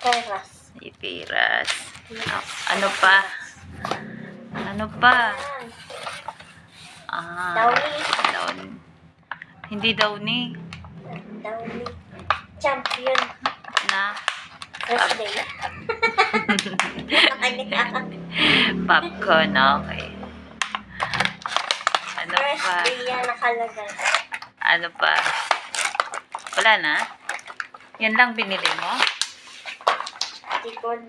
Peras. Ipiras. Ano pa? Ano pa? Downy. Downy. Hindi Downy. Downy. Champion. Na? First day. Popcorn, okay. Ano First pa? day yan nakalagay. Ano pa? Wala na? Yan lang binili mo? Tikon.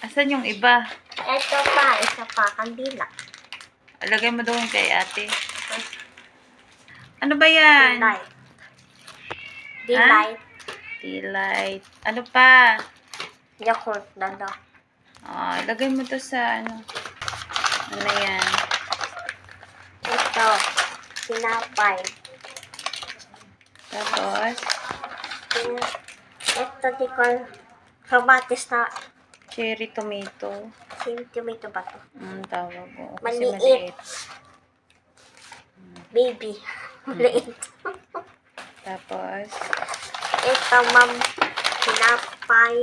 Asan yung iba? Ito pa, isa pa, kandila. Alagay mo doon kay ate. Ano ba yan? Delight. Delight. Delight. Ano pa? Yakult, dada. Lagay mo to sa ano. Ano yan? Ito, sinapay. Tapos, Ito, tikon, kamatis na cherry tomato. tomato ba to? Tawag ko. Kasi Maliit. maliit. Baby. Maliit. Tapos, Ito, ma'am, sinapay.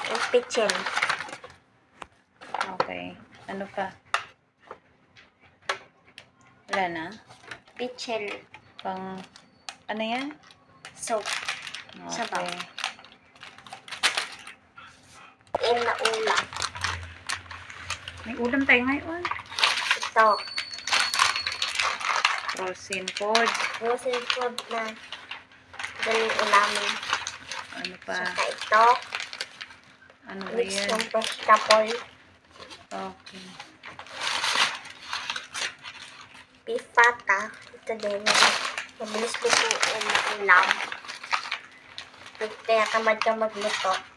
Yung pichel. Okay. Ano pa? Wala na? Pichel. Pang, ano yan? Soap. Sabaw. Okay. Na ulam. May ulam tayo ngayon. Ito. Frozen food. Frozen food na galing ulamin. Ano pa? Saka ito. Ano ba Mix yan? yung vegetable. Okay. Beef pata. Ito din. Mabilis lutuin na ulam. Kaya tamad ka magluto.